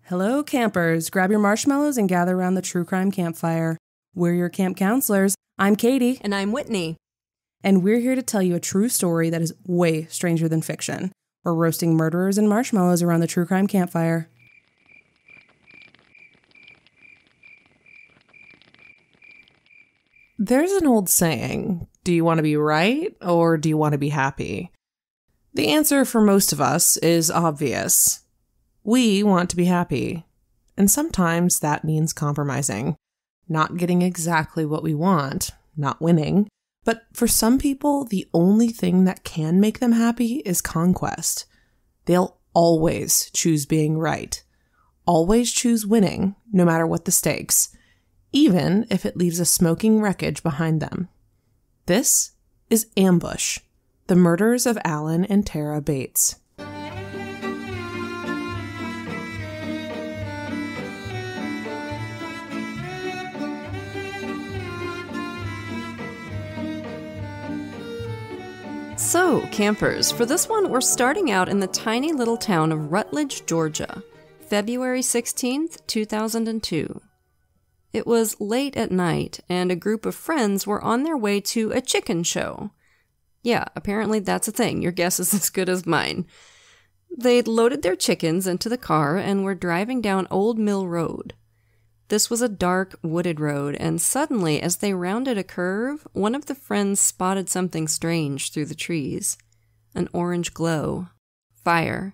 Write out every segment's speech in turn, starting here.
Hello, campers. Grab your marshmallows and gather around the true crime campfire. We're your camp counselors. I'm Katie. And I'm Whitney. And we're here to tell you a true story that is way stranger than fiction. We're roasting murderers and marshmallows around the true crime campfire. There's an old saying, do you want to be right or do you want to be happy? The answer for most of us is obvious. We want to be happy. And sometimes that means compromising. Not getting exactly what we want, not winning. But for some people, the only thing that can make them happy is conquest. They'll always choose being right. Always choose winning, no matter what the stakes. Even if it leaves a smoking wreckage behind them. This is Ambush, the murders of Alan and Terra Bates. So, campers, for this one, we're starting out in the tiny little town of Rutledge, Georgia, February 16th, 2002. It was late at night, and a group of friends were on their way to a chicken show. Yeah, apparently that's a thing. Your guess is as good as mine. They'd loaded their chickens into the car and were driving down Old Mill Road. This was a dark, wooded road, and suddenly, as they rounded a curve, one of the friends spotted something strange through the trees. An orange glow. Fire.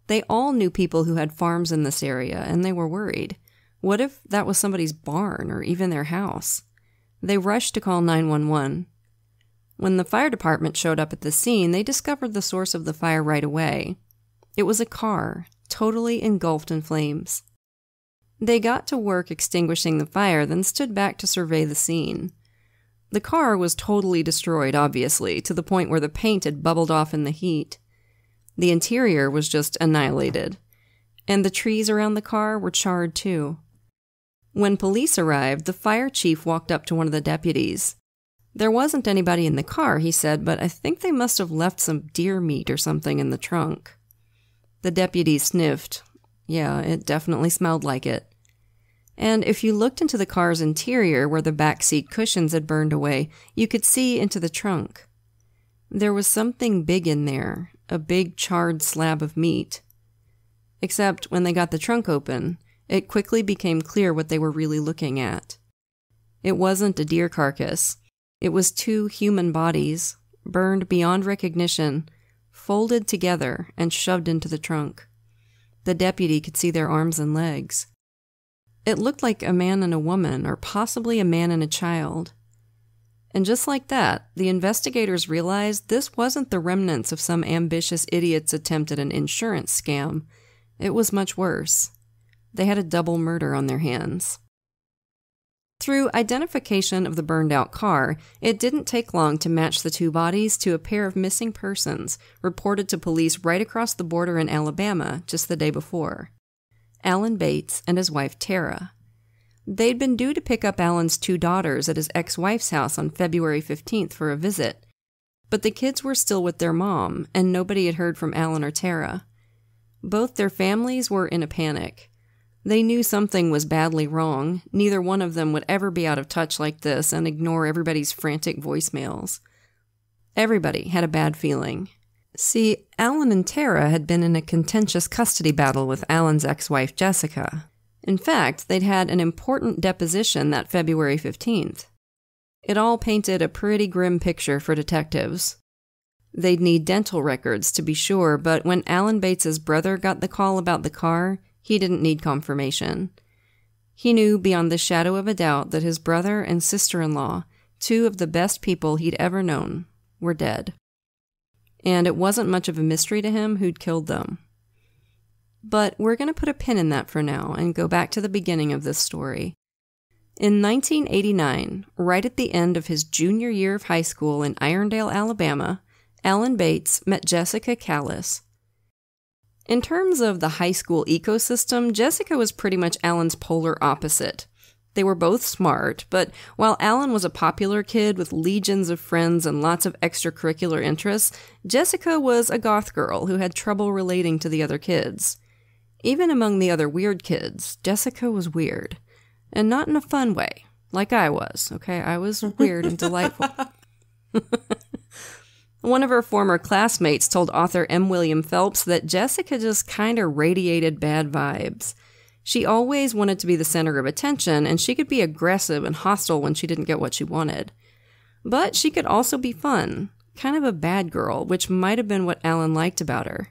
They all knew people who had farms in this area, and they were worried. What if that was somebody's barn or even their house? They rushed to call 911. When the fire department showed up at the scene, they discovered the source of the fire right away. It was a car, totally engulfed in flames. They got to work extinguishing the fire, then stood back to survey the scene. The car was totally destroyed, obviously, to the point where the paint had bubbled off in the heat. The interior was just annihilated, and the trees around the car were charred too. When police arrived, the fire chief walked up to one of the deputies. There wasn't anybody in the car, he said, but I think they must have left some deer meat or something in the trunk. The deputy sniffed. Yeah, it definitely smelled like it. And if you looked into the car's interior where the back seat cushions had burned away, you could see into the trunk. There was something big in there, a big charred slab of meat. Except when they got the trunk open, it quickly became clear what they were really looking at. It wasn't a deer carcass. It was two human bodies, burned beyond recognition, folded together and shoved into the trunk. The deputy could see their arms and legs. It looked like a man and a woman, or possibly a man and a child. And just like that, the investigators realized this wasn't the remnants of some ambitious idiot's attempt at an insurance scam. It was much worse. They had a double murder on their hands. Through identification of the burned-out car, it didn't take long to match the two bodies to a pair of missing persons reported to police right across the border in Alabama just the day before. Alan Bates and his wife Terra. They'd been due to pick up Alan's two daughters at his ex-wife's house on February 15th for a visit. But the kids were still with their mom, and nobody had heard from Alan or Terra. Both their families were in a panic. They knew something was badly wrong. Neither one of them would ever be out of touch like this and ignore everybody's frantic voicemails. Everybody had a bad feeling. See, Alan and Terra had been in a contentious custody battle with Alan's ex-wife Jessica. In fact, they'd had an important deposition that February 15th. It all painted a pretty grim picture for detectives. They'd need dental records to be sure, but when Alan Bates's brother got the call about the car, he didn't need confirmation. He knew beyond the shadow of a doubt that his brother and sister-in-law, two of the best people he'd ever known, were dead. And it wasn't much of a mystery to him who'd killed them. But we're going to put a pin in that for now and go back to the beginning of this story. In 1989, right at the end of his junior year of high school in Irondale, Alabama, Alan Bates met Jessica Callis. In terms of the high school ecosystem, Jessica was pretty much Alan's polar opposite. They were both smart, but while Alan was a popular kid with legions of friends and lots of extracurricular interests, Jessica was a goth girl who had trouble relating to the other kids. Even among the other weird kids, Jessica was weird. And not in a fun way, like I was, okay? I was weird and delightful. One of her former classmates told author M. William Phelps that Jessica just kind of radiated bad vibes. She always wanted to be the center of attention, and she could be aggressive and hostile when she didn't get what she wanted. But she could also be fun, kind of a bad girl, which might have been what Alan liked about her.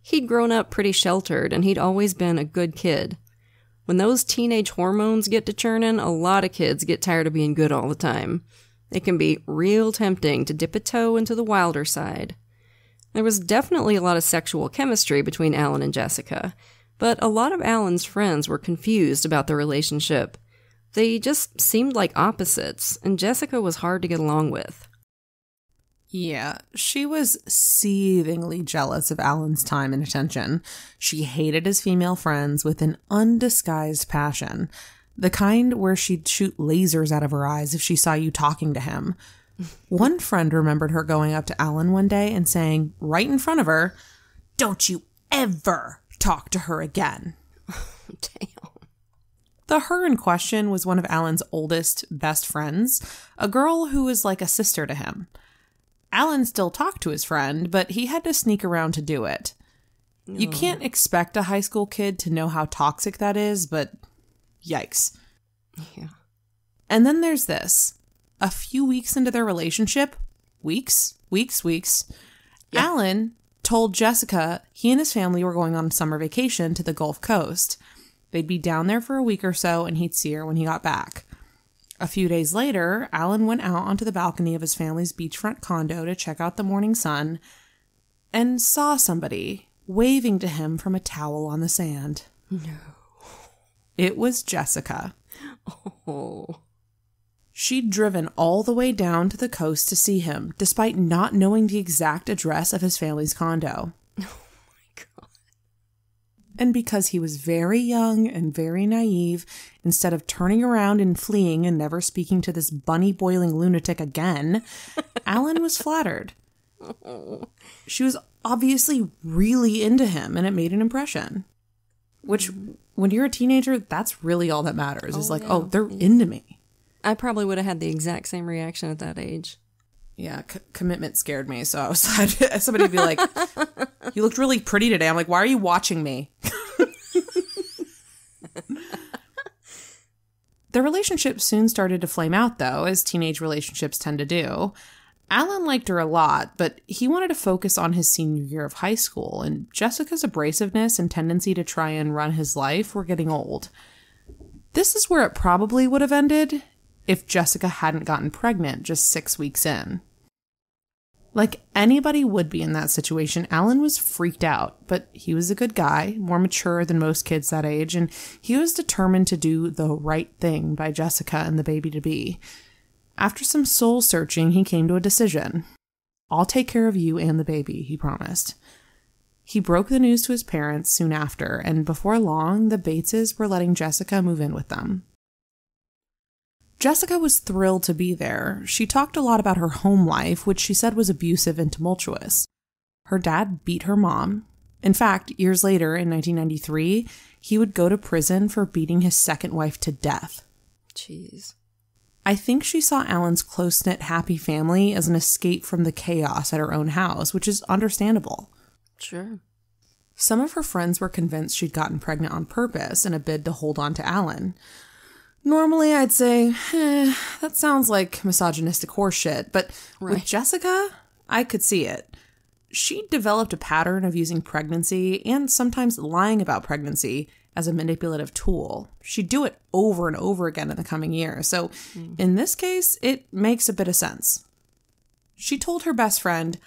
He'd grown up pretty sheltered, and he'd always been a good kid. When those teenage hormones get to churning, a lot of kids get tired of being good all the time. It can be real tempting to dip a toe into the wilder side. There was definitely a lot of sexual chemistry between Alan and Jessica, but a lot of Alan's friends were confused about their relationship. They just seemed like opposites, and Jessica was hard to get along with. Yeah, she was seethingly jealous of Alan's time and attention. She hated his female friends with an undisguised passion. The kind where she'd shoot lasers out of her eyes if she saw you talking to him. One friend remembered her going up to Alan one day and saying, right in front of her, "Don't you ever talk to her again." Damn. The her in question was one of Alan's oldest best friends, a girl who was like a sister to him. Alan still talked to his friend, but he had to sneak around to do it. You can't expect a high school kid to know how toxic that is, but yikes. Yeah. And then there's this. A few weeks into their relationship, weeks, yeah. Alan told Jessica he and his family were going on summer vacation to the Gulf Coast. They'd be down there for a week or so, and he'd see her when he got back. A few days later, Alan went out onto the balcony of his family's beachfront condo to check out the morning sun and saw somebody waving to him from a towel on the sand. No. It was Jessica. Oh. She'd driven all the way down to the coast to see him, despite not knowing the exact address of his family's condo. Oh my God. And because he was very young and very naive, instead of turning around and fleeing and never speaking to this bunny-boiling lunatic again, Alan was flattered. She was obviously really into him, and it made an impression. Which, when you're a teenager, that's really all that matters. Is like, oh, they're into me. I probably would have had the exact same reaction at that age. Yeah, commitment scared me. So I was somebody would be like, "You looked really pretty today." I'm like, "Why are you watching me?" Their relationship soon started to flame out, though, as teenage relationships tend to do. Alan liked her a lot, but he wanted to focus on his senior year of high school, and Jessica's abrasiveness and tendency to try and run his life were getting old. This is where it probably would have ended if Jessica hadn't gotten pregnant just 6 weeks in. Like anybody would be in that situation, Alan was freaked out, but he was a good guy, more mature than most kids that age, and he was determined to do the right thing by Jessica and the baby-to-be. After some soul-searching, he came to a decision. "I'll take care of you and the baby," he promised. He broke the news to his parents soon after, and before long, the Bateses were letting Jessica move in with them. Jessica was thrilled to be there. She talked a lot about her home life, which she said was abusive and tumultuous. Her dad beat her mom. In fact, years later, in 1993, he would go to prison for beating his second wife to death. Jeez. I think she saw Alan's close-knit, happy family as an escape from the chaos at her own house, which is understandable. Sure. Some of her friends were convinced she'd gotten pregnant on purpose in a bid to hold on to Alan. Normally, I'd say, that sounds like misogynistic horseshit, but with Jessica, I could see it. She developed a pattern of using pregnancy and sometimes lying about pregnancy as a manipulative tool. She'd do it over and over again in the coming years, so in this case, it makes a bit of sense. She told her best friend,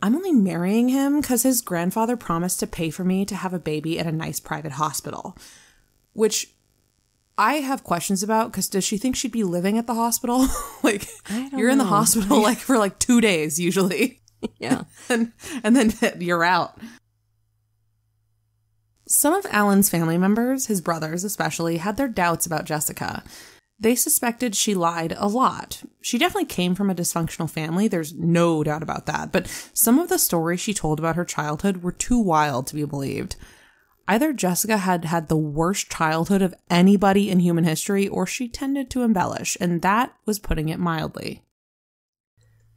"I'm only marrying him because his grandfather promised to pay for me to have a baby at a nice private hospital," which I have questions about, because does she think she'd be living at the hospital? Like, you're in the hospital like for like 2 days usually. Yeah. and then you're out. Some of Alan's family members, his brothers especially, had their doubts about Jessica. They suspected she lied a lot. She definitely came from a dysfunctional family, there's no doubt about that, but some of the stories she told about her childhood were too wild to be believed. Either Jessica had had the worst childhood of anybody in human history, or she tended to embellish, and that was putting it mildly.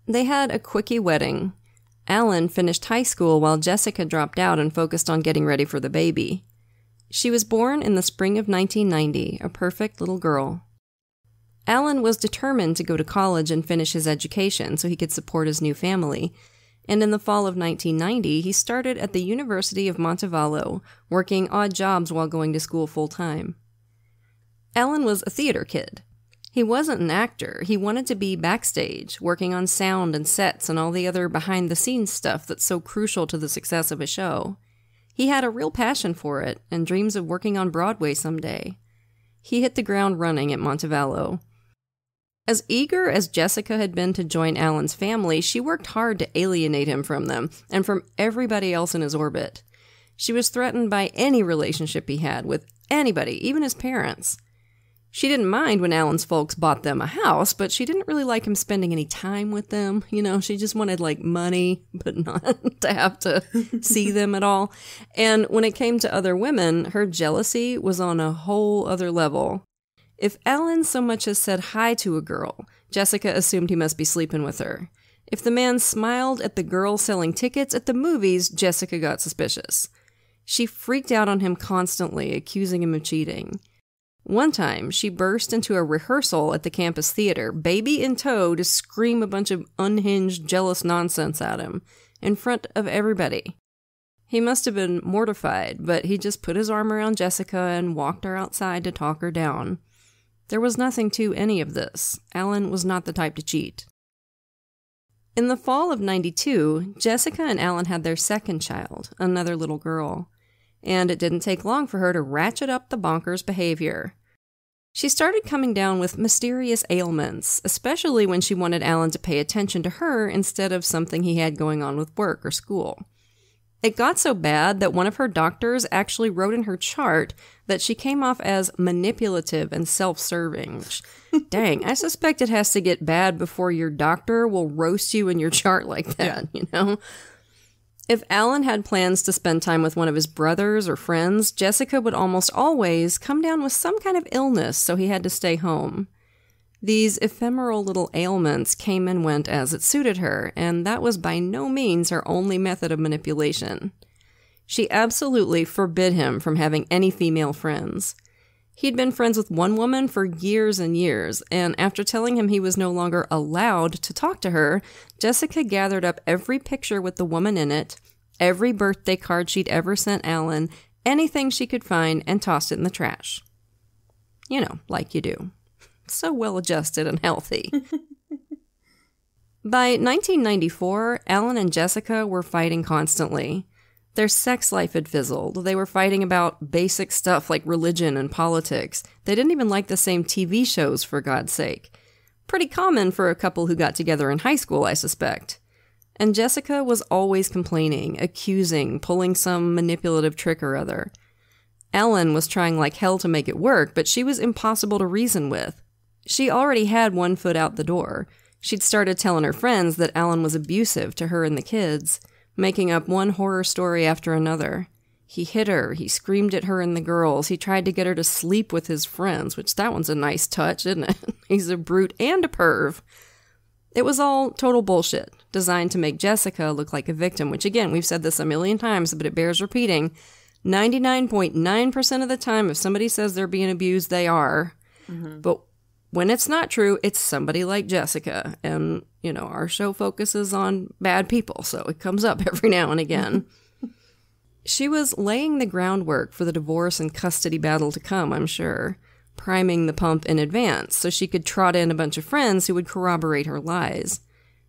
They had a quickie wedding. Alan finished high school while Jessica dropped out and focused on getting ready for the baby. She was born in the spring of 1990, a perfect little girl. Alan was determined to go to college and finish his education so he could support his new family, and in the fall of 1990, he started at the University of Montevallo, working odd jobs while going to school full-time. Alan was a theater kid. He wasn't an actor. He wanted to be backstage, working on sound and sets and all the other behind-the-scenes stuff that's so crucial to the success of a show. He had a real passion for it and dreams of working on Broadway someday. He hit the ground running at Montevallo. As eager as Jessica had been to join Alan's family, she worked hard to alienate him from them and from everybody else in his orbit. She was threatened by any relationship he had with anybody, even his parents. She didn't mind when Alan's folks bought them a house, but she didn't really like him spending any time with them. You know, she just wanted, money, but not to have to see them at all. And when it came to other women, her jealousy was on a whole other level. If Alan so much as said hi to a girl, Jessica assumed he must be sleeping with her. If the man smiled at the girl selling tickets at the movies, Jessica got suspicious. She freaked out on him constantly, accusing him of cheating. One time, she burst into a rehearsal at the campus theater, baby in tow, to scream a bunch of unhinged, jealous nonsense at him, in front of everybody. He must have been mortified, but he just put his arm around Jessica and walked her outside to talk her down. There was nothing to any of this. Alan was not the type to cheat. In the fall of '92, Jessica and Alan had their second child, another little girl. And it didn't take long for her to ratchet up the bonkers behavior. She started coming down with mysterious ailments, especially when she wanted Alan to pay attention to her instead of something he had going on with work or school. It got so bad that one of her doctors actually wrote in her chart that she came off as manipulative and self-serving. Which, dang, I suspect it has to get bad before your doctor will roast you in your chart like that, you know? If Alan had plans to spend time with one of his brothers or friends, Jessica would almost always come down with some kind of illness, so he had to stay home. These ephemeral little ailments came and went as it suited her, and that was by no means her only method of manipulation. She absolutely forbid him from having any female friends. He'd been friends with one woman for years and years, and after telling him he was no longer allowed to talk to her, Jessica gathered up every picture with the woman in it, every birthday card she'd ever sent Alan, anything she could find, and tossed it in the trash. You know, like you do. So well-adjusted and healthy. By 1994, Alan and Jessica were fighting constantly. Their sex life had fizzled. They were fighting about basic stuff like religion and politics. They didn't even like the same TV shows, for God's sake. Pretty common for a couple who got together in high school, I suspect. And Jessica was always complaining, accusing, pulling some manipulative trick or other. Alan was trying like hell to make it work, but she was impossible to reason with. She already had one foot out the door. She'd started telling her friends that Alan was abusive to her and the kids, making up one horror story after another. He hit her, he screamed at her and the girls, he tried to get her to sleep with his friends, which that one's a nice touch, isn't it? He's a brute and a perv. It was all total bullshit, designed to make Jessica look like a victim, which again, we've said this a million times, but it bears repeating. 99.9% of the time, if somebody says they're being abused, they are. Mm-hmm. But when it's not true, it's somebody like Jessica. And, you know, our show focuses on bad people, so it comes up every now and again. She was laying the groundwork for the divorce and custody battle to come, I'm sure, priming the pump in advance so she could trot in a bunch of friends who would corroborate her lies.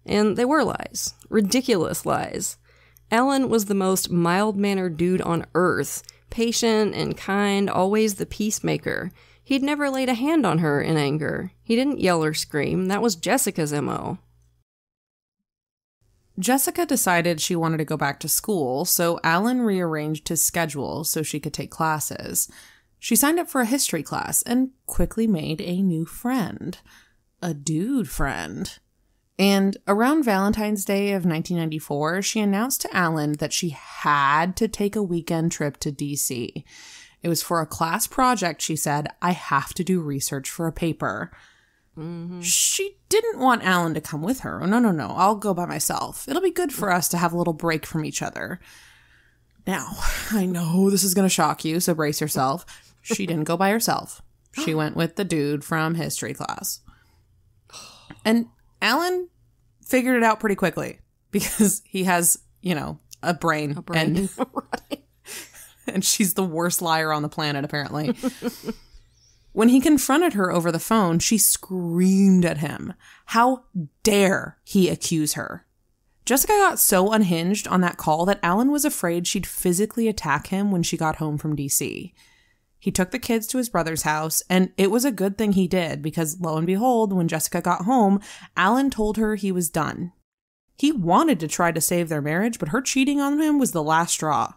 And they were lies. Ridiculous lies. Alan was the most mild-mannered dude on earth, patient and kind, always the peacemaker. He'd never laid a hand on her in anger. He didn't yell or scream. That was Jessica's MO. Jessica decided she wanted to go back to school, so Alan rearranged his schedule so she could take classes. She signed up for a history class and quickly made a new friend. A dude friend. And around Valentine's Day of 1994, she announced to Alan that she had to take a weekend trip to DC. It was for a class project, she said. I have to do research for a paper. Mm-hmm. She didn't want Alan to come with her. No, I'll go by myself. It'll be good for us to have a little break from each other. Now, I know this is going to shock you, so brace yourself. She didn't go by herself. She went with the dude from history class. And Alan figured it out pretty quickly because he has, a brain. And, Right. and she's the worst liar on the planet, apparently. When he confronted her over the phone, she screamed at him. How dare he accuse her? Jessica got so unhinged on that call that Alan was afraid she'd physically attack him when she got home from DC. He took the kids to his brother's house, and it was a good thing he did because, lo and behold, when Jessica got home, Alan told her he was done. He wanted to try to save their marriage, but her cheating on him was the last straw.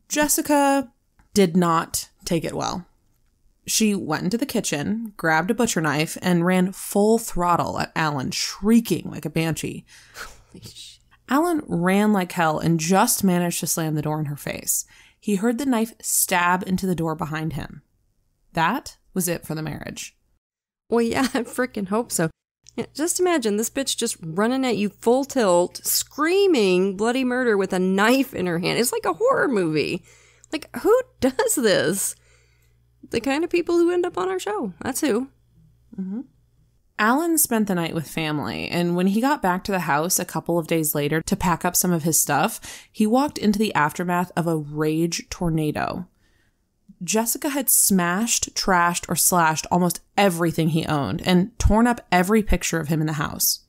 Jessica did not take it well. She went into the kitchen, grabbed a butcher knife, and ran full throttle at Alan, shrieking like a banshee. Holy shit. Alan ran like hell and just managed to slam the door in her face. He heard the knife stab into the door behind him. That was it for the marriage. Well, yeah, I freaking hope so. Yeah, just imagine this bitch just running at you full tilt, screaming bloody murder with a knife in her hand. It's like a horror movie. Like, who does this? The kind of people who end up on our show. That's who. Mm-hmm. Alan spent the night with family, and when he got back to the house a couple of days later to pack up some of his stuff, he walked into the aftermath of a rage tornado. Jessica had smashed, trashed, or slashed almost everything he owned and torn up every picture of him in the house.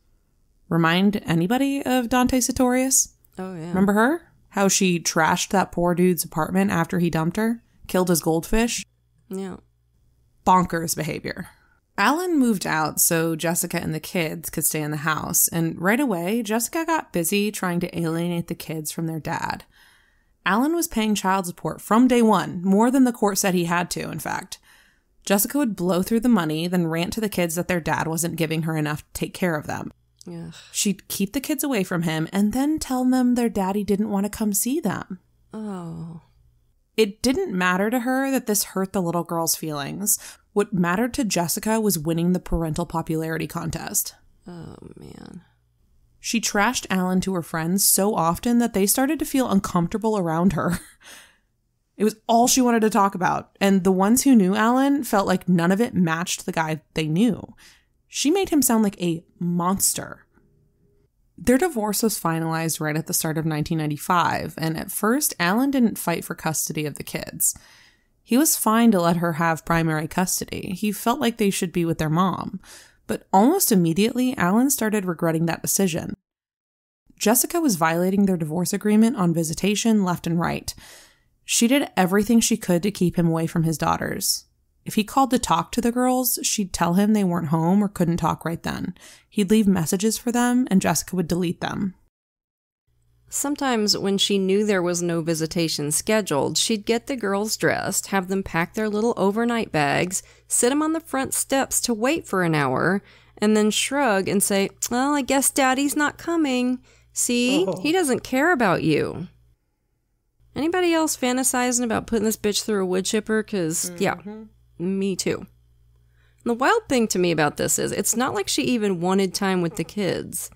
Remind anybody of Dante Sartorius? Oh, yeah. Remember her? How she trashed that poor dude's apartment after he dumped her? Killed his goldfish? Yeah. Bonkers behavior. Alan moved out so Jessica and the kids could stay in the house, and right away, Jessica got busy trying to alienate the kids from their dad. Alan was paying child support from day one, more than the court said he had to, in fact. Jessica would blow through the money, then rant to the kids that their dad wasn't giving her enough to take care of them. Yeah. She'd keep the kids away from him and then tell them their daddy didn't want to come see them. Oh. It didn't matter to her that this hurt the little girl's feelings. What mattered to Jessica was winning the parental popularity contest. Oh, man. She trashed Alan to her friends so often that they started to feel uncomfortable around her. It was all she wanted to talk about, and the ones who knew Alan felt like none of it matched the guy they knew. She made him sound like a monster. Their divorce was finalized right at the start of 1995, and at first, Alan didn't fight for custody of the kids. He was fine to let her have primary custody. He felt like they should be with their mom. But almost immediately, Alan started regretting that decision. Jessica was violating their divorce agreement on visitation left and right. She did everything she could to keep him away from his daughters. If he called to talk to the girls, she'd tell him they weren't home or couldn't talk right then. He'd leave messages for them, and Jessica would delete them. Sometimes when she knew there was no visitation scheduled, she'd get the girls dressed, have them pack their little overnight bags, sit them on the front steps to wait for an hour, and then shrug and say, well, I guess Daddy's not coming. See, He doesn't care about you. Anybody else fantasizing about putting this bitch through a wood chipper? Because, yeah, me too. And the wild thing to me about this is it's not like she even wanted time with the kids.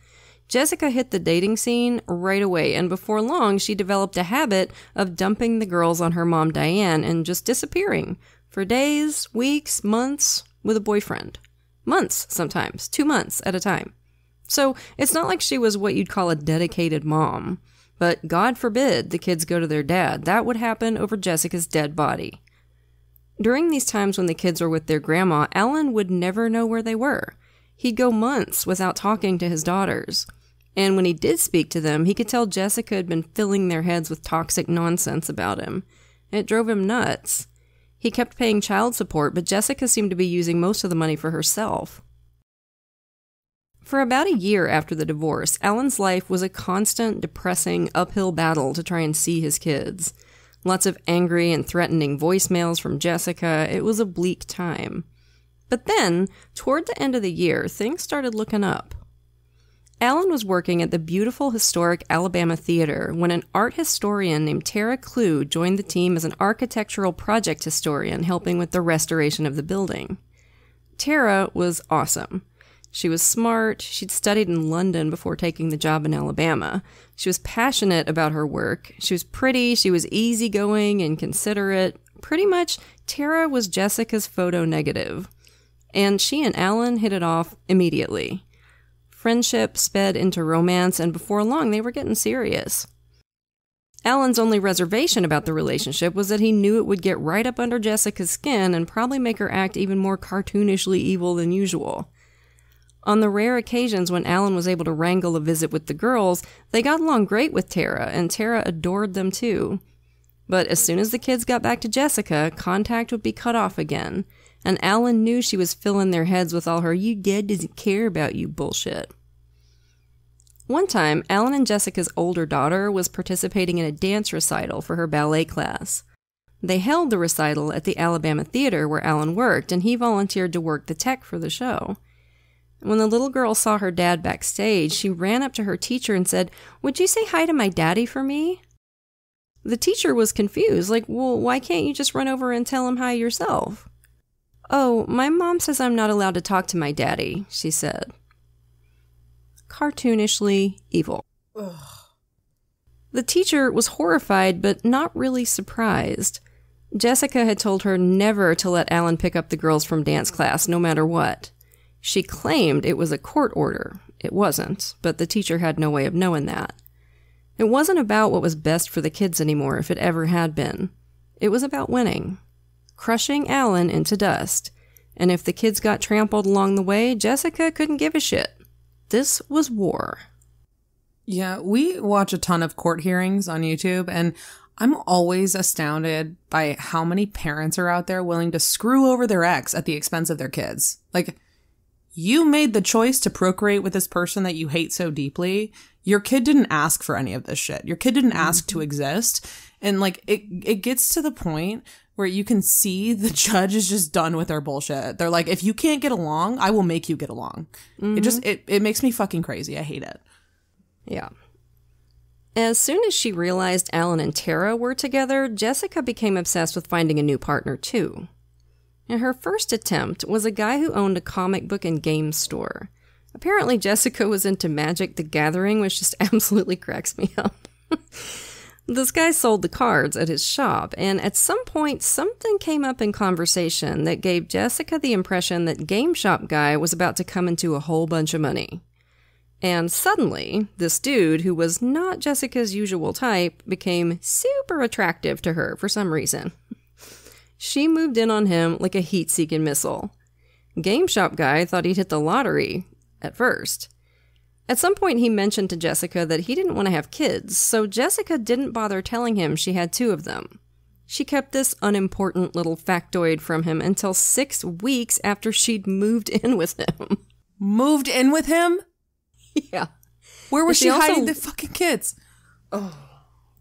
Jessica hit the dating scene right away, and before long, she developed a habit of dumping the girls on her mom, Diane, and just disappearing for days, weeks, months with a boyfriend. Months, sometimes. 2 months at a time. So it's not like she was what you'd call a dedicated mom. But God forbid the kids go to their dad. That would happen over Jessica's dead body. During these times when the kids were with their grandma, Alan would never know where they were. He'd go months without talking to his daughters. And when he did speak to them, he could tell Jessica had been filling their heads with toxic nonsense about him. It drove him nuts. He kept paying child support, but Jessica seemed to be using most of the money for herself. For about a year after the divorce, Alan's life was a constant, depressing, uphill battle to try and see his kids. Lots of angry and threatening voicemails from Jessica. It was a bleak time. But then, toward the end of the year, things started looking up. Alan was working at the beautiful historic Alabama Theater when an art historian named Terra joined the team as an architectural project historian helping with the restoration of the building. Terra was awesome. She was smart. She'd studied in London before taking the job in Alabama. She was passionate about her work. She was pretty. She was easygoing and considerate. Pretty much, Terra was Jessica's photo negative. And she and Alan hit it off immediately. Friendship sped into romance, and before long, they were getting serious. Alan's only reservation about the relationship was that he knew it would get right up under Jessica's skin and probably make her act even more cartoonishly evil than usual. On the rare occasions when Alan was able to wrangle a visit with the girls, they got along great with Terra, and Terra adored them too. But as soon as the kids got back to Jessica, contact would be cut off again, and Alan knew she was filling their heads with all her "you dad doesn't care about you" bullshit. One time, Alan and Jessica's older daughter was participating in a dance recital for her ballet class. They held the recital at the Alabama Theater where Alan worked, and he volunteered to work the tech for the show. When the little girl saw her dad backstage, she ran up to her teacher and said, "Would you say hi to my daddy for me?" The teacher was confused, like, "Well, why can't you just run over and tell him hi yourself?" "Oh, my mom says I'm not allowed to talk to my daddy," she said. Cartoonishly evil. Ugh. The teacher was horrified, but not really surprised. Jessica had told her never to let Alan pick up the girls from dance class, no matter what. She claimed it was a court order. It wasn't, but the teacher had no way of knowing that. It wasn't about what was best for the kids anymore, if it ever had been. It was about winning. Crushing Alan into dust. And if the kids got trampled along the way, Jessica couldn't give a shit. This was war. Yeah, we watch a ton of court hearings on YouTube, and I'm always astounded by how many parents are out there willing to screw over their ex at the expense of their kids. Like, you made the choice to procreate with this person that you hate so deeply. Your kid didn't ask for any of this shit. Your kid didn't ask to exist. And like, it gets to the point where you can see the judge is just done with their bullshit. They're like, if you can't get along, I will make you get along. It makes me fucking crazy. I hate it. Yeah. As soon as she realized Alan and Terra were together, Jessica became obsessed with finding a new partner too. And her first attempt was a guy who owned a comic book and game store. Apparently Jessica was into Magic the Gathering, which just absolutely cracks me up. This guy sold the cards at his shop, and at some point something came up in conversation that gave Jessica the impression that Game Shop Guy was about to come into a whole bunch of money. And suddenly, this dude, who was not Jessica's usual type, became super attractive to her for some reason. She moved in on him like a heat-seeking missile. Game Shop Guy thought he'd hit the lottery, at first. At some point, he mentioned to Jessica that he didn't want to have kids, so Jessica didn't bother telling him she had 2 of them. She kept this unimportant little factoid from him until 6 weeks after she'd moved in with him. Moved in with him? Yeah. Where was she hiding the fucking kids? Oh.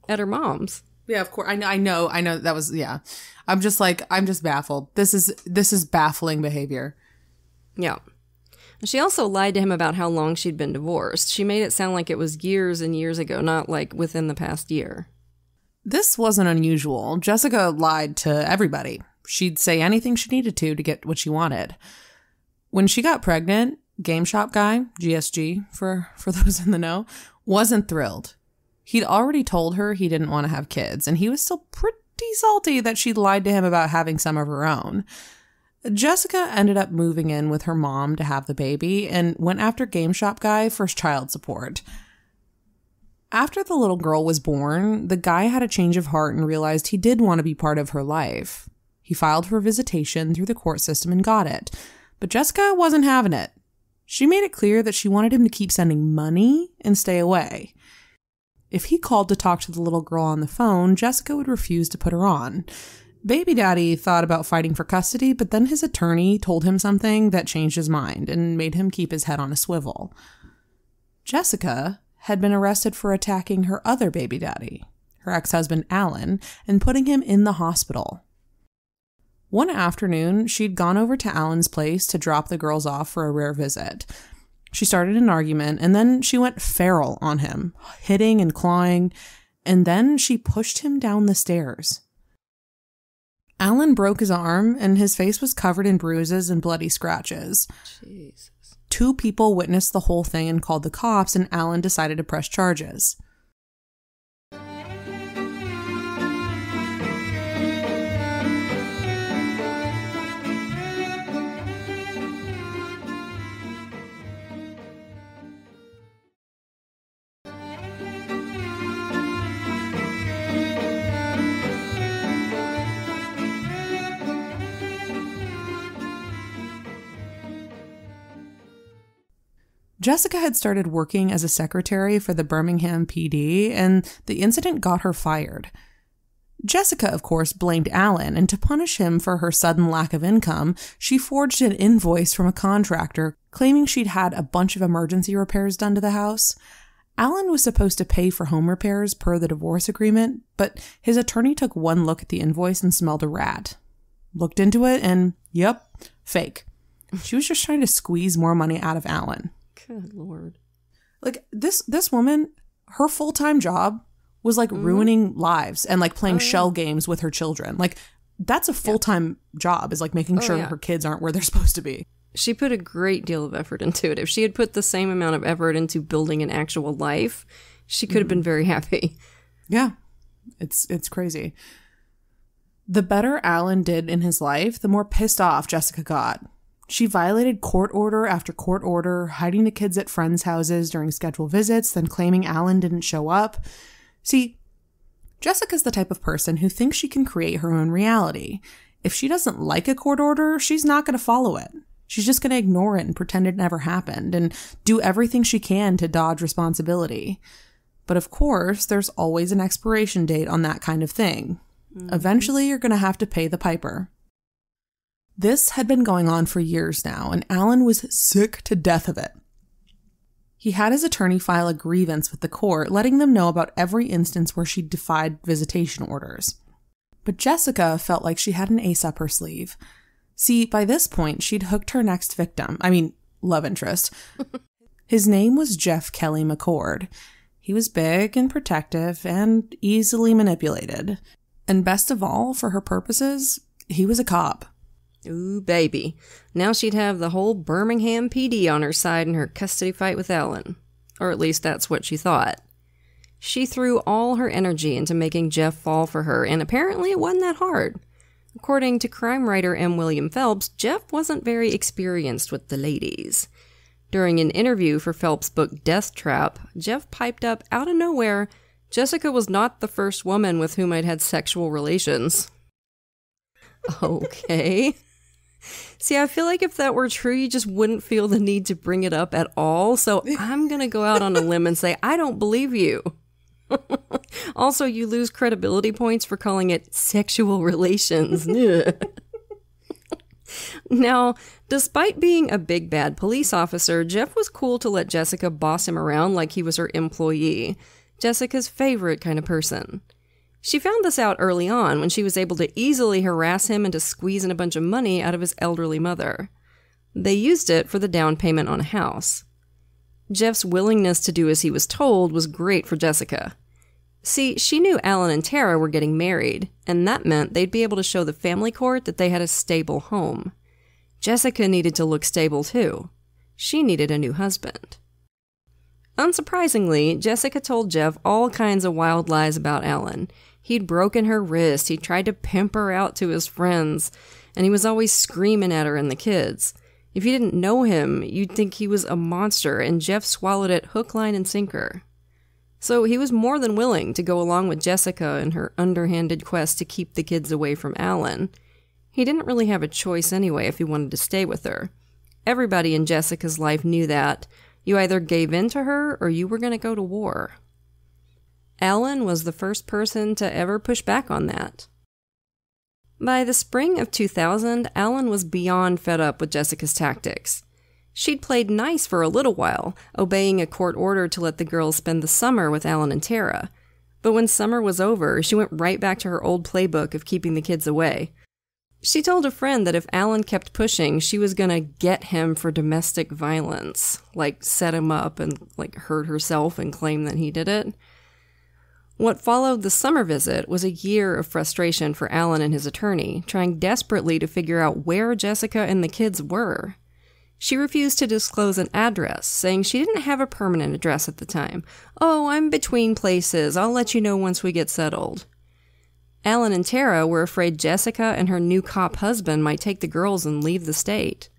At her mom's. Yeah, of course. I know. That was, yeah. I'm just baffled. This is baffling behavior. Yeah. She also lied to him about how long she'd been divorced. She made it sound like it was years and years ago, not like within the past year. This wasn't unusual. Jessica lied to everybody. She'd say anything she needed to get what she wanted. When she got pregnant, Game Shop Guy, GSG for those in the know, wasn't thrilled. He'd already told her he didn't want to have kids, and he was still pretty salty that she'd lied to him about having some of her own. Jessica ended up moving in with her mom to have the baby and went after Game Shop Guy for child support. After the little girl was born, the guy had a change of heart and realized he did want to be part of her life. He filed for visitation through the court system and got it. But Jessica wasn't having it. She made it clear that she wanted him to keep sending money and stay away. If he called to talk to the little girl on the phone, Jessica would refuse to put her on. Baby daddy thought about fighting for custody, but then his attorney told him something that changed his mind and made him keep his head on a swivel. Jessica had been arrested for attacking her other baby daddy, her ex-husband Alan, and putting him in the hospital. One afternoon, she'd gone over to Alan's place to drop the girls off for a rare visit. She started an argument, and then she went feral on him, hitting and clawing, and then she pushed him down the stairs. Alan broke his arm, and his face was covered in bruises and bloody scratches. Jesus. 2 people witnessed the whole thing and called the cops, and Alan decided to press charges. Jessica had started working as a secretary for the Birmingham PD, and the incident got her fired. Jessica, of course, blamed Alan, and to punish him for her sudden lack of income, she forged an invoice from a contractor claiming she'd had a bunch of emergency repairs done to the house. Alan was supposed to pay for home repairs per the divorce agreement, but his attorney took one look at the invoice and smelled a rat. Looked into it and, yep, fake. She was just trying to squeeze more money out of Alan. Good Lord. Like, this woman, her full-time job was, like, ruining lives and, like, playing shell games with her children. Like, that's a full-time job, is, like, making sure her kids aren't where they're supposed to be. She put a great deal of effort into it. If she had put the same amount of effort into building an actual life, she could have been very happy. Yeah. It's crazy. The better Alan did in his life, the more pissed off Jessica got. She violated court order after court order, hiding the kids at friends' houses during scheduled visits, then claiming Alan didn't show up. See, Jessica's the type of person who thinks she can create her own reality. If she doesn't like a court order, she's not going to follow it. She's just going to ignore it and pretend it never happened and do everything she can to dodge responsibility. But of course, there's always an expiration date on that kind of thing. Eventually, you're going to have to pay the piper. This had been going on for years now, and Alan was sick to death of it. He had his attorney file a grievance with the court, letting them know about every instance where she defied visitation orders. But Jessica felt like she had an ace up her sleeve. See, by this point, she'd hooked her next victim. Love interest. His name was Jeff Kelly McCord. He was big and protective and easily manipulated. And best of all, for her purposes, he was a cop. Ooh, baby. Now she'd have the whole Birmingham PD on her side in her custody fight with Alan. Or at least that's what she thought. She threw all her energy into making Jeff fall for her, and apparently it wasn't that hard. According to crime writer M. William Phelps, Jeff wasn't very experienced with the ladies. During an interview for Phelps' book Death Trap, Jeff piped up out of nowhere, "Jessica was not the first woman with whom I'd had sexual relations." Okay. See, I feel like if that were true, you just wouldn't feel the need to bring it up at all. So I'm going to go out on a limb and say, I don't believe you. Also, you lose credibility points for calling it sexual relations. Now, despite being a big bad police officer, Jeff was cool to let Jessica boss him around like he was her employee. Jessica's favorite kind of person. She found this out early on when she was able to easily harass him into squeezing a bunch of money out of his elderly mother. They used it for the down payment on a house. Jeff's willingness to do as he was told was great for Jessica. See, she knew Alan and Terra were getting married, and that meant they'd be able to show the family court that they had a stable home. Jessica needed to look stable too. She needed a new husband. Unsurprisingly, Jessica told Jeff all kinds of wild lies about Alan. He'd broken her wrist, he tried to pimp her out to his friends, and he was always screaming at her and the kids. If you didn't know him, you'd think he was a monster, and Jeff swallowed it hook, line, and sinker. So he was more than willing to go along with Jessica in her underhanded quest to keep the kids away from Alan. He didn't really have a choice anyway if he wanted to stay with her. Everybody in Jessica's life knew that. You either gave in to her or you were going to go to war. Alan was the first person to ever push back on that. By the spring of 2000, Alan was beyond fed up with Jessica's tactics. She'd played nice for a little while, obeying a court order to let the girls spend the summer with Alan and Terra. But when summer was over, she went right back to her old playbook of keeping the kids away. She told a friend that if Alan kept pushing, she was going to get him for domestic violence, like set him up and like hurt herself and claim that he did it. What followed the summer visit was a year of frustration for Alan and his attorney, trying desperately to figure out where Jessica and the kids were. She refused to disclose an address, saying she didn't have a permanent address at the time. "Oh, I'm between places. I'll let you know once we get settled." Alan and Terra were afraid Jessica and her new cop husband might take the girls and leave the state.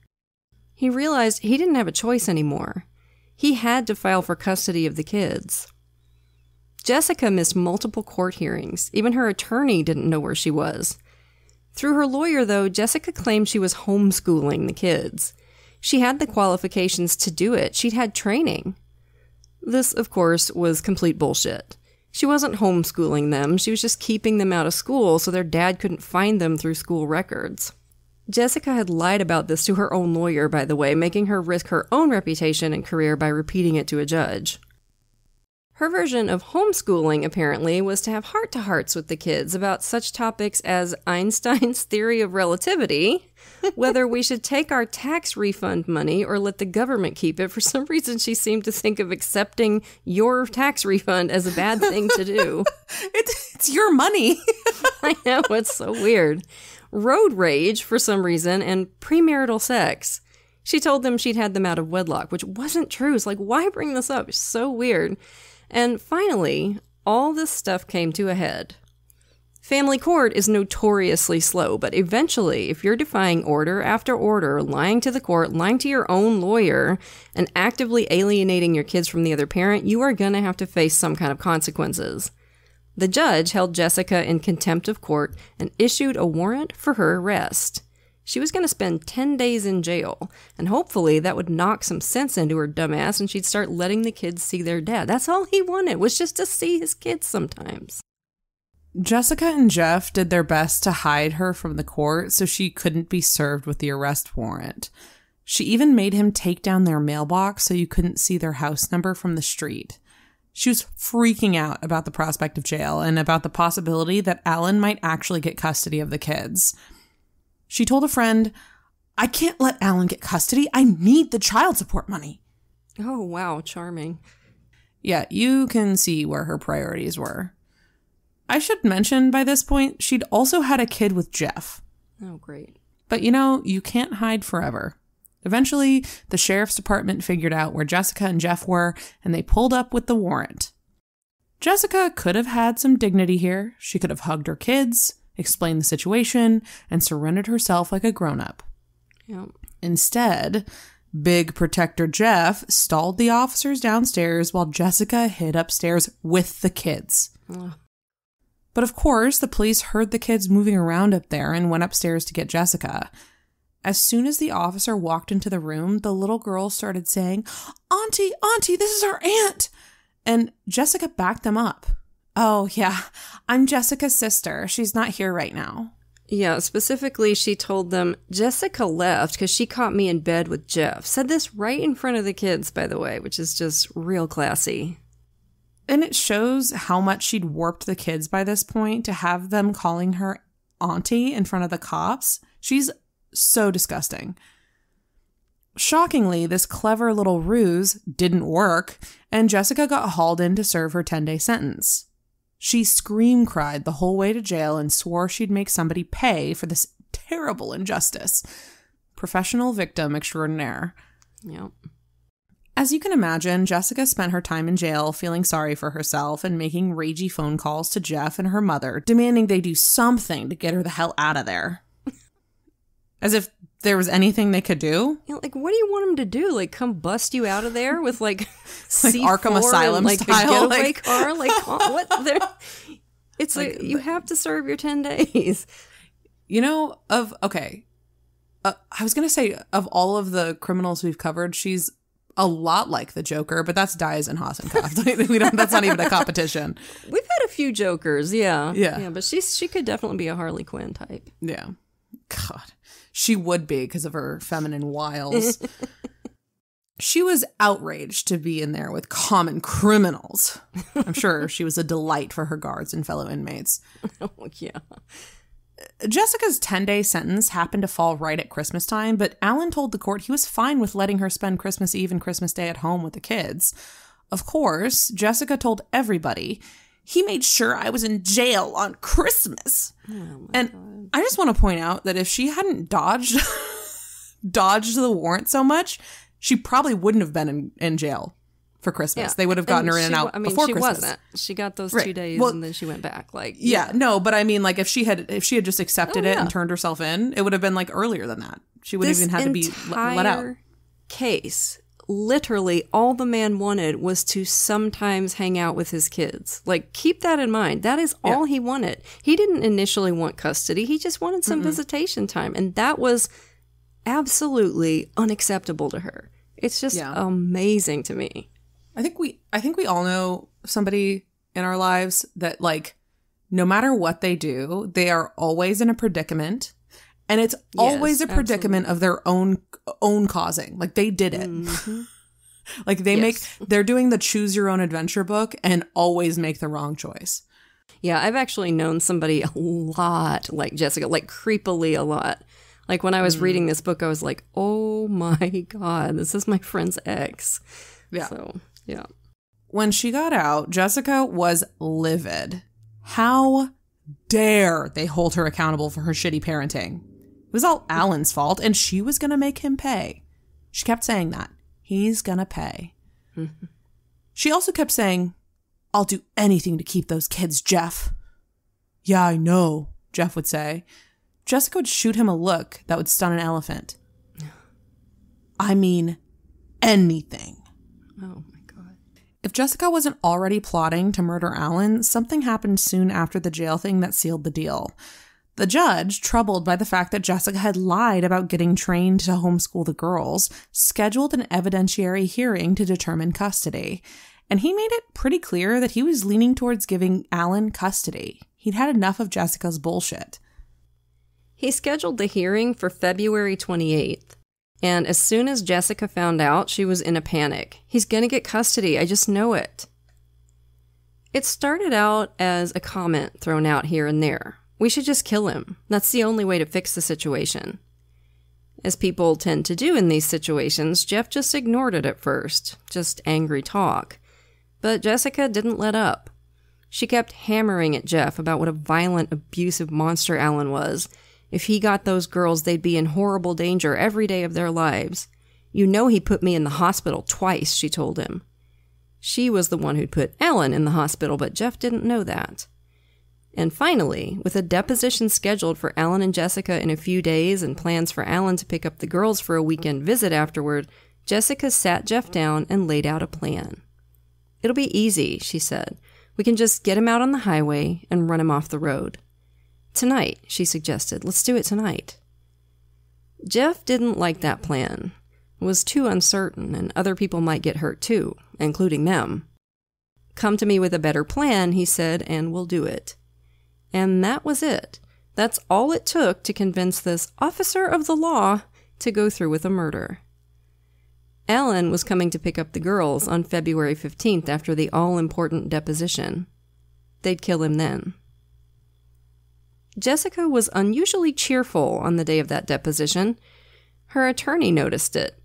He realized he didn't have a choice anymore. He had to file for custody of the kids. Jessica missed multiple court hearings. Even her attorney didn't know where she was. Through her lawyer, though, Jessica claimed she was homeschooling the kids. She had the qualifications to do it. She'd had training. This, of course, was complete bullshit. She wasn't homeschooling them. She was just keeping them out of school so their dad couldn't find them through school records. Jessica had lied about this to her own lawyer, by the way, making her risk her own reputation and career by repeating it to a judge. Her version of homeschooling, apparently, was to have heart-to-hearts with the kids about such topics as Einstein's theory of relativity, whether we should take our tax refund money or let the government keep it. For some reason, she seemed to think of accepting your tax refund as a bad thing to do. It's your money. I know, it's so weird. Road rage, for some reason, and premarital sex. She told them she'd had them out of wedlock, which wasn't true. It's like, why bring this up? It's so weird. And finally, all this stuff came to a head. Family court is notoriously slow, but eventually, if you're defying order after order, lying to the court, lying to your own lawyer, and actively alienating your kids from the other parent, you are going to have to face some kind of consequences. The judge held Jessica in contempt of court and issued a warrant for her arrest. She was going to spend 10 days in jail, and hopefully that would knock some sense into her dumbass and she'd start letting the kids see their dad. That's all he wanted, was just to see his kids sometimes. Jessica and Jeff did their best to hide her from the court so she couldn't be served with the arrest warrant. She even made him take down their mailbox so you couldn't see their house number from the street. She was freaking out about the prospect of jail and about the possibility that Alan might actually get custody of the kids. She told a friend, "I can't let Alan get custody. I need the child support money." Oh, wow, charming. Yeah, you can see where her priorities were. I should mention by this point, she'd also had a kid with Jeff. Oh, great. But you can't hide forever. Eventually, the sheriff's department figured out where Jessica and Jeff were, and they pulled up with the warrant. Jessica could have had some dignity here. She could have hugged her kids, explained the situation, and surrendered herself like a grown-up. Yep. Instead, big protector Jeff stalled the officers downstairs while Jessica hid upstairs with the kids. Ugh. But of course, the police heard the kids moving around up there and went upstairs to get Jessica. As soon as the officer walked into the room, the little girl started saying, Auntie, this is our aunt!" And Jessica backed them up. "Oh, yeah, I'm Jessica's sister. She's not here right now." Yeah, specifically, she told them, "Jessica left because she caught me in bed with Jeff." Said this right in front of the kids, by the way, which is just real classy. And it shows how much she'd warped the kids by this point to have them calling her auntie in front of the cops. She's so disgusting. Shockingly, this clever little ruse didn't work, and Jessica got hauled in to serve her 10-day sentence. She scream-cried the whole way to jail and swore she'd make somebody pay for this terrible injustice. Professional victim extraordinaire. Yep. As you can imagine, Jessica spent her time in jail feeling sorry for herself and making ragey phone calls to Jeff and her mother, demanding they do something to get her the hell out of there. As if there was anything they could do. You know, like, what do you want them to do? Like, come bust you out of there with, like C4 Arkham Asylum and, style? A getaway car? Like, what? It's like, you have to serve your 10 days. I was going to say, of all of the criminals we've covered, she's a lot like the Joker, but that's Dies and Hassenkampf. That's not even a competition. We've had a few Jokers, yeah. Yeah, but she could definitely be a Harley Quinn type. Yeah. God. She would be because of her feminine wiles. She was outraged to be in there with common criminals. I'm sure she was a delight for her guards and fellow inmates. Oh, yeah. Jessica's 10-day sentence happened to fall right at Christmas time, but Alan told the court he was fine with letting her spend Christmas Eve and Christmas Day at home with the kids. Of course, Jessica told everybody, he made sure I was in jail on Christmas. And God. I just want to point out that if she hadn't dodged the warrant so much, she probably wouldn't have been in jail for Christmas. They would have gotten her in and out before Christmas. She wasn't. She got those 2 days and then she went back. No, but I mean, like, if she had just accepted it and turned herself in, it would have been like earlier than that. She wouldn't even have to be let out. Case, literally all the man wanted was to sometimes hang out with his kids. Like, keep that in mind. That is all he wanted. He didn't initially want custody. He just wanted some visitation time. And that was absolutely unacceptable to her. It's just amazing to me. I think we all know somebody in our lives that, like, no matter what they do, they are always in a predicament, and it's always a predicament of their own causing. Like, they did it. Mm-hmm. Like, they're doing the choose your own adventure book and always make the wrong choice. Yeah, I've actually known somebody a lot like Jessica, like creepily a lot. Like, when I was reading this book, I was like, oh my God, this is my friend's ex. Yeah. So, yeah. When she got out, Jessica was livid. How dare they hold her accountable for her shitty parenting? It was all Alan's fault, and she was going to make him pay. She kept saying that. He's going to pay. Mm-hmm. She also kept saying, I'll do anything to keep those kids, Jeff. Yeah, I know, Jeff would say. Jessica would shoot him a look that would stun an elephant. I mean, anything. Oh, my God. If Jessica wasn't already plotting to murder Alan, something happened soon after the jail thing that sealed the deal. The judge, troubled by the fact that Jessica had lied about getting trained to homeschool the girls, scheduled an evidentiary hearing to determine custody. And he made it pretty clear that he was leaning towards giving Alan custody. He'd had enough of Jessica's bullshit. He scheduled the hearing for February 28th. And as soon as Jessica found out, she was in a panic. He's going to get custody. I just know it. It started out as a comment thrown out here and there. We should just kill him. That's the only way to fix the situation. As people tend to do in these situations, Jeff just ignored it at first. Just angry talk. But Jessica didn't let up. She kept hammering at Jeff about what a violent, abusive monster Alan was. If he got those girls, they'd be in horrible danger every day of their lives. You know he put me in the hospital twice, she told him. She was the one who'd put Alan in the hospital, but Jeff didn't know that. And finally, with a deposition scheduled for Alan and Jessica in a few days and plans for Alan to pick up the girls for a weekend visit afterward, Jessica sat Jeff down and laid out a plan. It'll be easy, she said. We can just get him out on the highway and run him off the road. Tonight, she suggested. Let's do it tonight. Jeff didn't like that plan. It was too uncertain, and other people might get hurt too, including them. Come to me with a better plan, he said, and we'll do it. And that was it. That's all it took to convince this officer of the law to go through with a murder. Alan was coming to pick up the girls on February 15th after the all-important deposition. They'd kill him then. Jessica was unusually cheerful on the day of that deposition. Her attorney noticed it,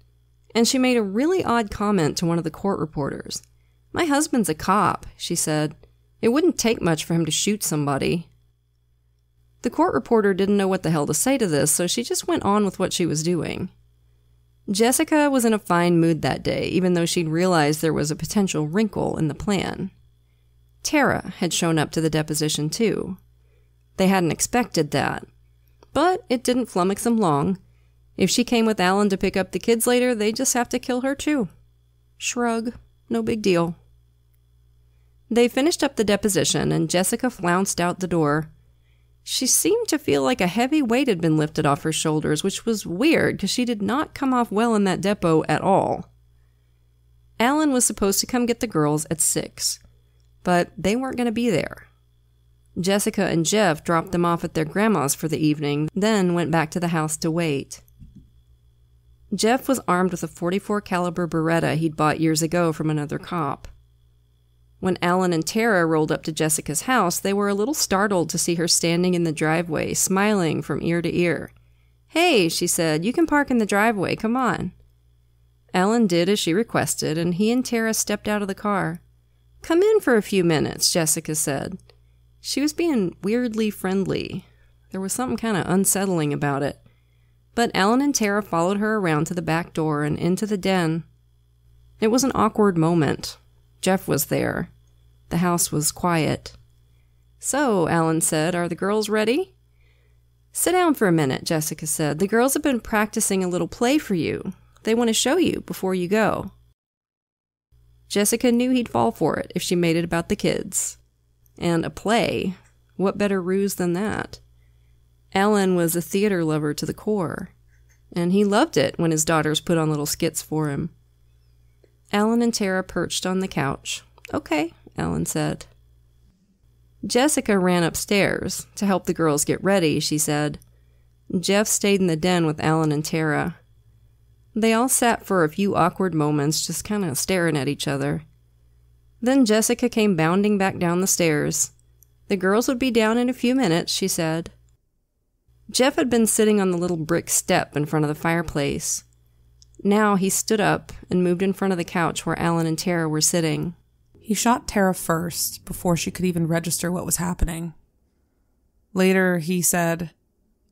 and she made a really odd comment to one of the court reporters. My husband's a cop, she said. It wouldn't take much for him to shoot somebody. The court reporter didn't know what the hell to say to this, so she just went on with what she was doing. Jessica was in a fine mood that day, even though she'd realized there was a potential wrinkle in the plan. Terra had shown up to the deposition too. They hadn't expected that. But it didn't flummox them long. If she came with Alan to pick up the kids later, they'd just have to kill her too. Shrug. No big deal. They finished up the deposition, and Jessica flounced out the door. She seemed to feel like a heavy weight had been lifted off her shoulders, which was weird because she did not come off well in that depot at all. Alan was supposed to come get the girls at 6, but they weren't going to be there. Jessica and Jeff dropped them off at their grandma's for the evening, then went back to the house to wait. Jeff was armed with a .44 caliber Beretta he'd bought years ago from another cop. When Alan and Terra rolled up to Jessica's house, they were a little startled to see her standing in the driveway, smiling from ear to ear. "Hey," she said, "you can park in the driveway, come on." Alan did as she requested, and he and Terra stepped out of the car. "Come in for a few minutes," Jessica said. She was being weirdly friendly. There was something kind of unsettling about it. But Alan and Terra followed her around to the back door and into the den. It was an awkward moment. Jeff was there. The house was quiet. "So," Alan said, "are the girls ready?" "Sit down for a minute," Jessica said. "The girls have been practicing a little play for you. They want to show you before you go." Jessica knew he'd fall for it if she made it about the kids. And a play, what better ruse than that? Alan was a theater lover to the core, and he loved it when his daughters put on little skits for him. Alan and Terra perched on the couch. "Okay," Alan said. Jessica ran upstairs to help the girls get ready, she said. Jeff stayed in the den with Alan and Terra. They all sat for a few awkward moments, just kind of staring at each other. Then Jessica came bounding back down the stairs. The girls would be down in a few minutes, she said. Jeff had been sitting on the little brick step in front of the fireplace. Now he stood up and moved in front of the couch where Alan and Terra were sitting. He shot Terra first, before she could even register what was happening. Later, he said,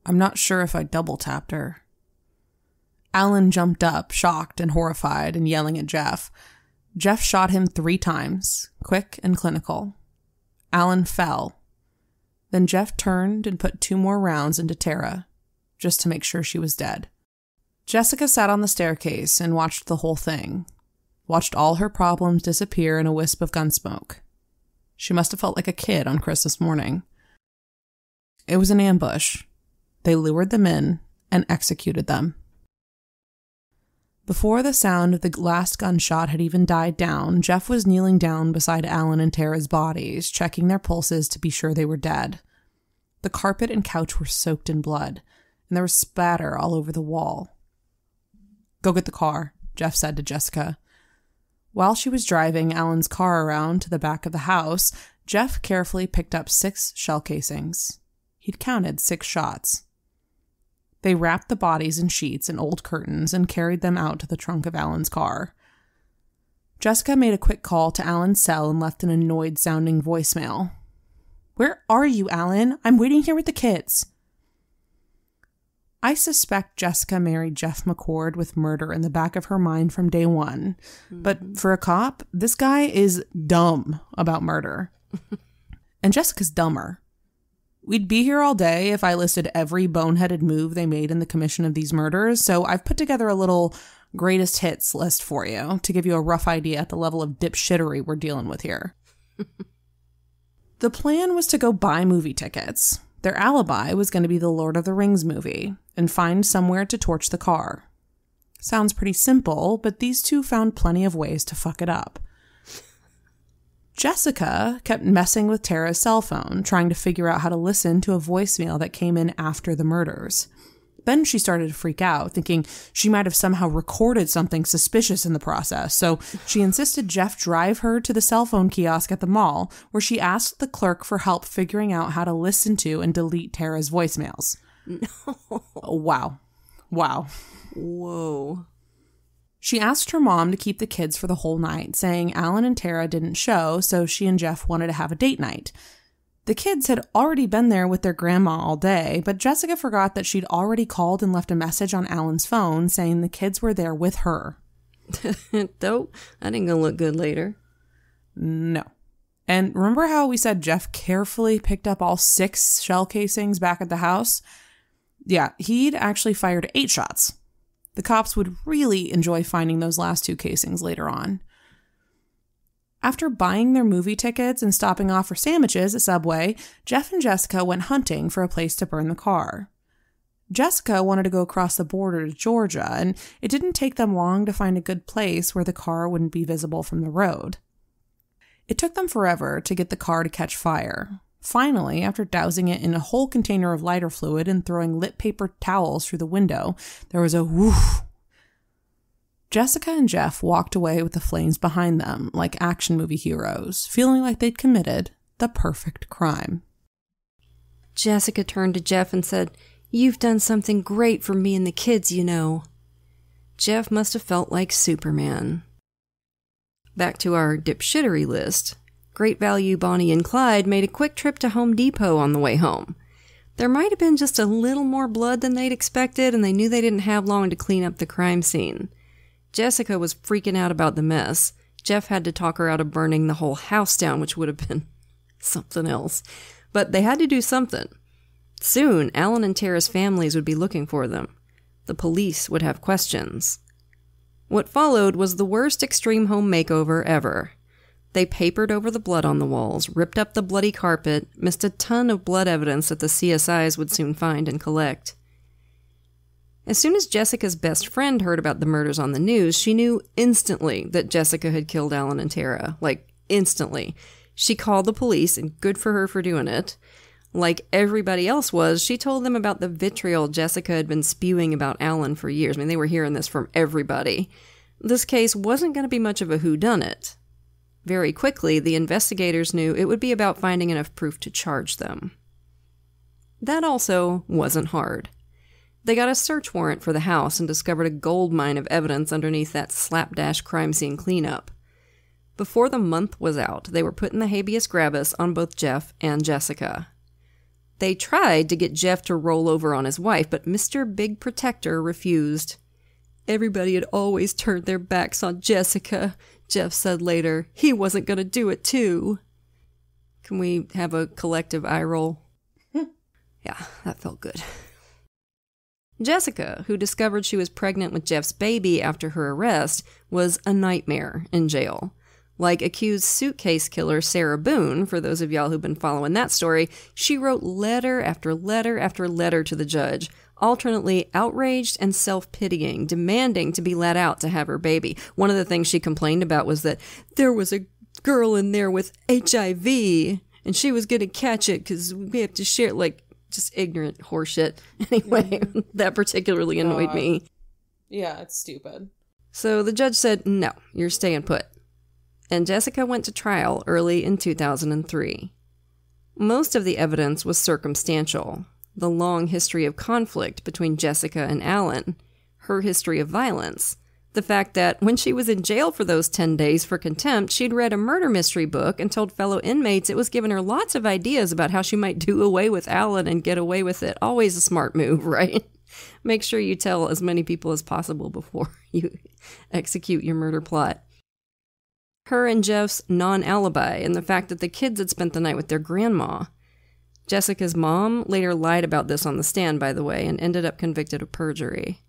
"I'm not sure if I double-tapped her." Alan jumped up, shocked and horrified, and yelling at Jeff. Jeff shot him 3 times, quick and clinical. Alan fell. Then Jeff turned and put 2 more rounds into Terra, just to make sure she was dead. Jessica sat on the staircase and watched the whole thing. Watched all her problems disappear in a wisp of gunsmoke. She must have felt like a kid on Christmas morning. It was an ambush. They lured them in and executed them. Before the sound of the last gunshot had even died down, Jeff was kneeling down beside Alan and Terra's bodies, checking their pulses to be sure they were dead. The carpet and couch were soaked in blood, and there was spatter all over the wall. "Go get the car," Jeff said to Jessica. While she was driving Alan's car around to the back of the house, Jeff carefully picked up 6 shell casings. He'd counted 6 shots. They wrapped the bodies in sheets and old curtains and carried them out to the trunk of Alan's car. Jessica made a quick call to Alan's cell and left an annoyed-sounding voicemail. "Where are you, Alan? I'm waiting here with the kids." I suspect Jessica married Jeff McCord with murder in the back of her mind from day one. But for a cop, this guy is dumb about murder. And Jessica's dumber. We'd be here all day if I listed every boneheaded move they made in the commission of these murders, so I've put together a little greatest hits list for you to give you a rough idea at the level of dipshittery we're dealing with here. The plan was to go buy movie tickets. Their alibi was going to be the Lord of the Rings movie, and find somewhere to torch the car. Sounds pretty simple, but these two found plenty of ways to fuck it up. Jessica kept messing with Terra's cell phone, trying to figure out how to listen to a voicemail that came in after the murders. Then she started to freak out, thinking she might have somehow recorded something suspicious in the process, so she insisted Jeff drive her to the cell phone kiosk at the mall, where she asked the clerk for help figuring out how to listen to and delete Terra's voicemails. No. Wow. Whoa. She asked her mom to keep the kids for the whole night, saying Alan and Terra didn't show, so she and Jeff wanted to have a date night. The kids had already been there with their grandma all day, but Jessica forgot that she'd already called and left a message on Alan's phone saying the kids were there with her. Though, that ain't gonna look good later. No. And remember how we said Jeff carefully picked up all 6 shell casings back at the house? Yeah, he'd actually fired 8 shots. The cops would really enjoy finding those last 2 casings later on. After buying their movie tickets and stopping off for sandwiches at Subway, Jeff and Jessica went hunting for a place to burn the car. Jessica wanted to go across the border to Georgia, and it didn't take them long to find a good place where the car wouldn't be visible from the road. It took them forever to get the car to catch fire. Finally, after dousing it in a whole container of lighter fluid and throwing lit paper towels through the window, there was a whoosh. Jessica and Jeff walked away with the flames behind them like action movie heroes, feeling like they'd committed the perfect crime. Jessica turned to Jeff and said, "You've done something great for me and the kids, you know." Jeff must have felt like Superman. Back to our dipshittery list. Great Value Bonnie and Clyde made a quick trip to Home Depot on the way home. There might have been just a little more blood than they'd expected, and they knew they didn't have long to clean up the crime scene. Jessica was freaking out about the mess. Jeff had to talk her out of burning the whole house down, which would have been something else. But they had to do something. Soon, Alan and Terra's families would be looking for them. The police would have questions. What followed was the worst extreme home makeover ever. They papered over the blood on the walls, ripped up the bloody carpet, missed a ton of blood evidence that the CSIs would soon find and collect. As soon as Jessica's best friend heard about the murders on the news, she knew instantly that Jessica had killed Alan and Terra. Like, instantly. She called the police, and good for her for doing it. Like everybody else was, she told them about the vitriol Jessica had been spewing about Alan for years. I mean, they were hearing this from everybody. This case wasn't going to be much of a whodunit. Very quickly, the investigators knew it would be about finding enough proof to charge them. That also wasn't hard. They got a search warrant for the house and discovered a gold mine of evidence underneath that slapdash crime scene cleanup. Before the month was out, they were putting the habeas corpus on both Jeff and Jessica. They tried to get Jeff to roll over on his wife, but Mr. Big Protector refused. "Everybody had always turned their backs on Jessica," Jeff said later. "He wasn't going to do it too." Can we have a collective eye roll? Yeah, that felt good. Jessica, who discovered she was pregnant with Jeff's baby after her arrest, was a nightmare in jail. Like accused suitcase killer Sarah Boone, for those of y'all who've been following that story, she wrote letter after letter after letter to the judge, alternately outraged and self-pitying, demanding to be let out to have her baby. One of the things she complained about was that there was a girl in there with HIV, and she was going to catch it because we have to share, like, just ignorant horseshit. Anyway, that particularly annoyed me. Yeah, it's stupid. So the judge said, "No, you're staying put." And Jessica went to trial early in 2003. Most of the evidence was circumstantial. The long history of conflict between Jessica and Alan, her history of violence, the fact that when she was in jail for those 10 days for contempt, she'd read a murder mystery book and told fellow inmates it was giving her lots of ideas about how she might do away with Alan and get away with it. Always a smart move, right? Make sure you tell as many people as possible before you execute your murder plot. Her and Jeff's non-alibi and the fact that the kids had spent the night with their grandma. Jessica's mom later lied about this on the stand, by the way, and ended up convicted of perjury.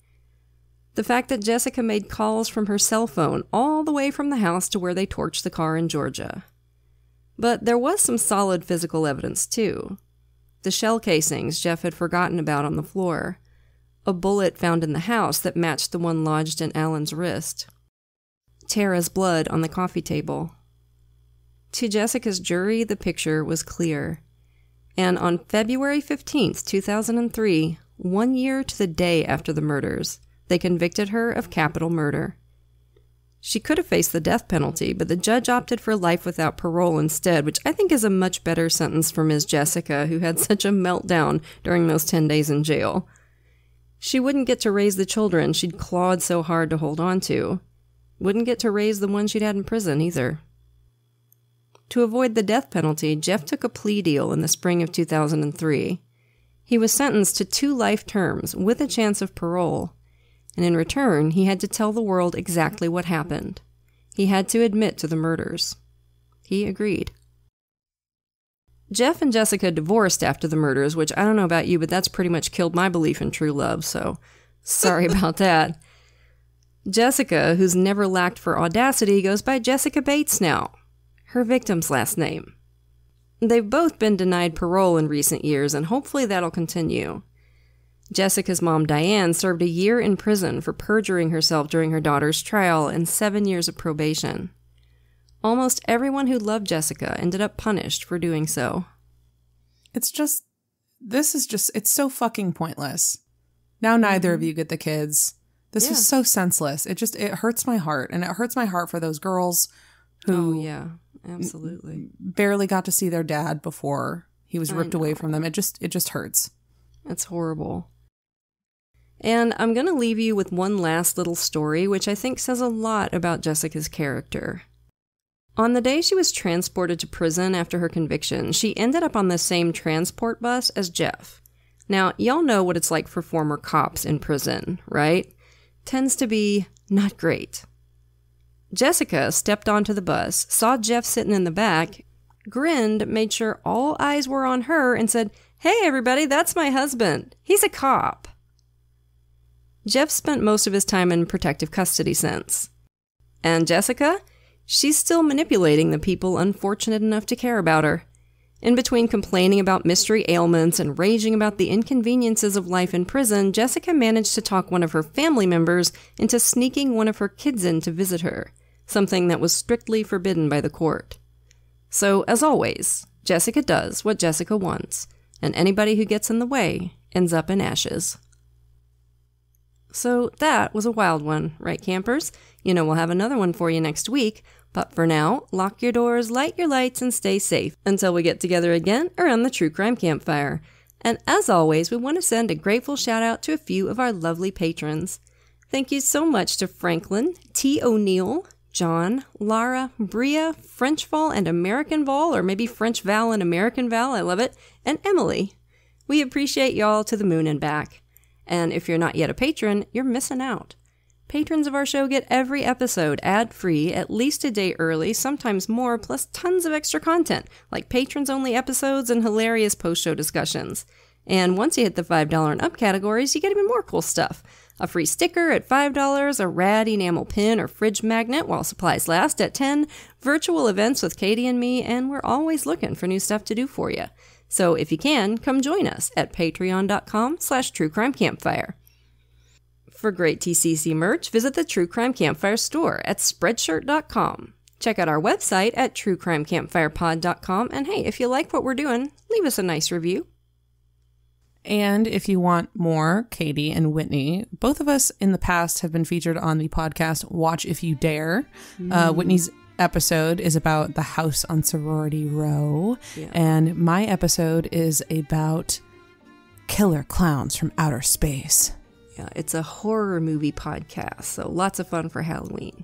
The fact that Jessica made calls from her cell phone all the way from the house to where they torched the car in Georgia. But there was some solid physical evidence, too. The shell casings Jeff had forgotten about on the floor. A bullet found in the house that matched the one lodged in Alan's wrist. Terra's blood on the coffee table. To Jessica's jury, the picture was clear. And on February 15th, 2003, 1 year to the day after the murders, they convicted her of capital murder. She could have faced the death penalty, but the judge opted for life without parole instead, which I think is a much better sentence for Ms. Jessica, who had such a meltdown during those 10 days in jail. She wouldn't get to raise the children she'd clawed so hard to hold on to. Wouldn't get to raise the one she'd had in prison either. To avoid the death penalty, Jeff took a plea deal in the spring of 2003. He was sentenced to 2 life terms with a chance of parole, and in return, he had to tell the world exactly what happened. He had to admit to the murders. He agreed. Jeff and Jessica divorced after the murders, which I don't know about you, but that's pretty much killed my belief in true love, so sorry about that. Jessica, who's never lacked for audacity, goes by Jessica Bates now, her victim's last name. They've both been denied parole in recent years, and hopefully that'll continue. Jessica's mom, Diane, served a year in prison for perjuring herself during her daughter's trial and 7 years of probation. Almost everyone who loved Jessica ended up punished for doing so. It's so fucking pointless. Now neither of you get the kids. This was so senseless. It hurts my heart. And it hurts my heart for those girls who absolutely barely got to see their dad before he was ripped away from them. It just hurts. It's horrible. And I'm going to leave you with one last little story, which I think says a lot about Jessica's character. On the day she was transported to prison after her conviction, she ended up on the same transport bus as Jeff. Now, y'all know what it's like for former cops in prison, right? Tends to be not great. Jessica stepped onto the bus, saw Jeff sitting in the back, grinned, made sure all eyes were on her, and said, "Hey, everybody, that's my husband. He's a cop." Jeff spent most of his time in protective custody since. And Jessica? She's still manipulating the people unfortunate enough to care about her. In between complaining about mystery ailments and raging about the inconveniences of life in prison, Jessica managed to talk one of her family members into sneaking one of her kids in to visit her, something that was strictly forbidden by the court. So, as always, Jessica does what Jessica wants, and anybody who gets in the way ends up in ashes. So that was a wild one, right, campers? You know we'll have another one for you next week, but for now, lock your doors, light your lights, and stay safe until we get together again around the True Crime Campfire. And as always, we want to send a grateful shout out to a few of our lovely patrons. Thank you so much to Franklin, T. O'Neill, John, Lara, Bria, French Val and American Val, or maybe French Val and American Val, I love it, and Emily. We appreciate y'all to the moon and back. And if you're not yet a patron, you're missing out. Patrons of our show get every episode ad-free, at least a day early, sometimes more, plus tons of extra content, like patrons-only episodes and hilarious post-show discussions. And once you hit the $5 and up categories, you get even more cool stuff. A free sticker at $5, a rad enamel pin or fridge magnet while supplies last at $10, virtual events with Katie and me, and we're always looking for new stuff to do for you. So if you can, come join us at patreon.com/truecrimecampfire. For great TCC merch, visit the True Crime Campfire store at spreadshirt.com. Check out our website at truecrimecampfirepod.com. And hey, if you like what we're doing, leave us a nice review. And if you want more, Katie and Whitney, both of us in the past have been featured on the podcast Watch If You Dare. Whitney's episode is about the house on Sorority Row. Yeah. And my episode is about killer clowns from outer space. Yeah, it's a horror movie podcast, so lots of fun for Halloween.